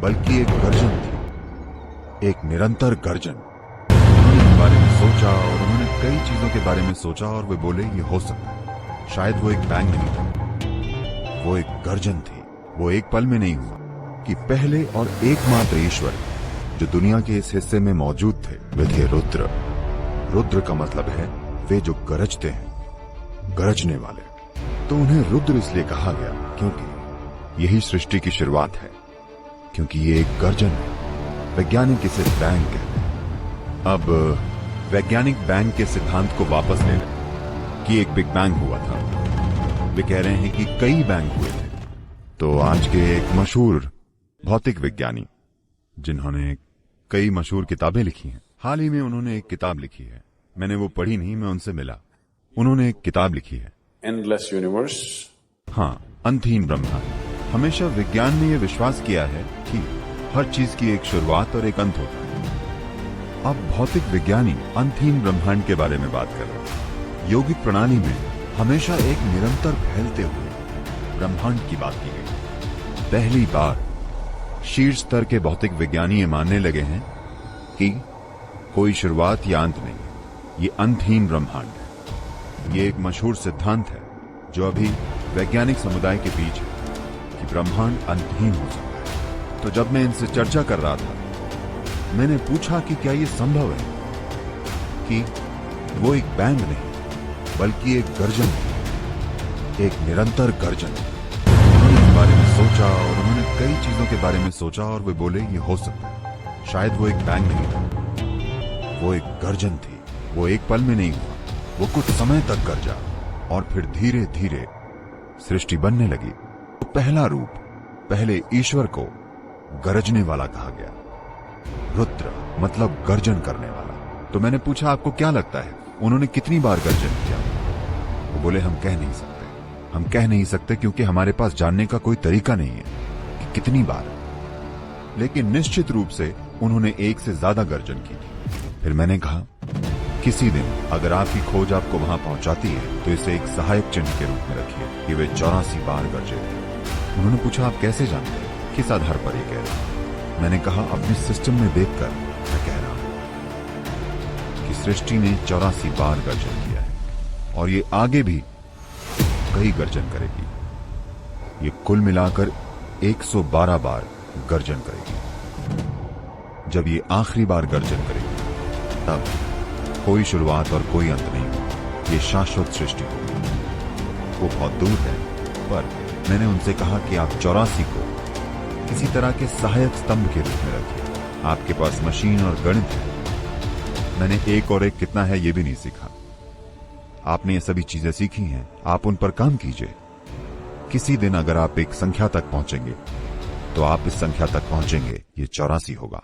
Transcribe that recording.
बल्कि एक गर्जन थी, एक निरंतर गर्जन। उन्होंने इस बारे में सोचा और उन्होंने कई चीजों के बारे में सोचा और वे बोले ये हो सकता है। शायद वो एक बैंग नहीं था, वो एक गर्जन थी। वो एक पल में नहीं हुआ कि पहले और एकमात्र ईश्वर जो दुनिया के इस हिस्से में मौजूद थे वे थे रुद्र। रुद्र का मतलब है वे जो गरजते हैं, गरजने वाले। तो उन्हें रुद्र इसलिए कहा गया क्योंकि यही सृष्टि की शुरुआत है, क्योंकि ये एक गर्जन है। वैज्ञानिक इसे बैंग कहते हैं। अब वैज्ञानिक बैंग के सिद्धांत को वापस ले लें कि एक बिग बैंग हुआ था। वे कह रहे हैं कि कई बैंग हुए थे। तो आज के एक मशहूर भौतिक विज्ञानी जिन्होंने कई मशहूर किताबें लिखी हैं, हाल ही में उन्होंने एक किताब लिखी है। मैंने वो पढ़ी नहीं, मैं उनसे मिला। उन्होंने एक किताब लिखी है, एंडलेस यूनिवर्स। हाँ, अंतहीन ब्रह्मांड। हमेशा विज्ञान ने यह विश्वास किया है कि हर चीज की एक शुरुआत और एक अंत होता है। अब भौतिक विज्ञानी अंतहीन ब्रह्मांड के बारे में बात कर रहे हैं। यौगिक प्रणाली में हमेशा एक निरंतर फैलते हुए ब्रह्मांड की बात की गई। पहली बार शीर्ष स्तर के भौतिक विज्ञानी ये मानने लगे हैं कि कोई शुरुआत या अंत नहीं, ये अंतहीन ब्रह्मांड है। ये एक मशहूर सिद्धांत है जो अभी वैज्ञानिक समुदाय के बीच है कि ब्रह्मांड अंतहीन हो सकता है। तो जब मैं इनसे चर्चा कर रहा था, मैंने पूछा कि क्या ये संभव है कि वो एक बैंग नहीं बल्कि एक गर्जन है, एक निरंतर गर्जन। उन्होंने इस बारे में सोचा और उन्होंने कई चीजों के बारे में सोचा और वे बोले ये हो सकता है। शायद वो एक बैंग नहीं था, वो एक गर्जन थी। वो एक पल में नहीं हुआ, वो कुछ समय तक गरजा और फिर धीरे धीरे सृष्टि बनने लगी। तो पहला रूप, पहले ईश्वर को गरजने वाला कहा गया। रुद्र मतलब गर्जन करने वाला। तो मैंने पूछा आपको क्या लगता है उन्होंने कितनी बार गर्जन किया? वो बोले हम कह नहीं सकते। हम कह नहीं सकते क्योंकि हमारे पास जानने का कोई तरीका नहीं है कि कितनी बार, लेकिन निश्चित रूप से उन्होंने एक से ज्यादा गर्जन की थी। फिर मैंने कहा किसी दिन अगर आपकी खोज आपको वहां पहुंचाती है तो इसे एक सहायक चिन्ह के रूप में रखिए कि वे 84 बार गरजे थे। उन्होंने पूछा आप कैसे जानते हैं, किस आधार पर ये कह रहे हैं? मैंने कहा अपने सिस्टम में देखकर मैं कह रहा हूं कि सृष्टि ने 84 बार गर्जन किया है और ये आगे भी कई गर्जन करेगी। ये कुल मिलाकर 112 बार गर्जन करेगी। जब ये आखिरी बार गर्जन करेगी तब कोई शुरुआत और कोई अंत नहीं होगा, ये शाश्वत सृष्टि होगी। वो बहुत दूर है, पर मैंने उनसे कहा कि आप 84 को किसी तरह के सहायक स्तंभ के रूप में रखिए। आपके पास मशीन और गणित है। मैंने एक और एक कितना है ये भी नहीं सीखा। आपने ये सभी चीजें सीखी हैं, आप उन पर काम कीजिए। किसी दिन अगर आप एक संख्या तक पहुंचेंगे तो आप इस संख्या तक पहुंचेंगे, ये 84 होगा।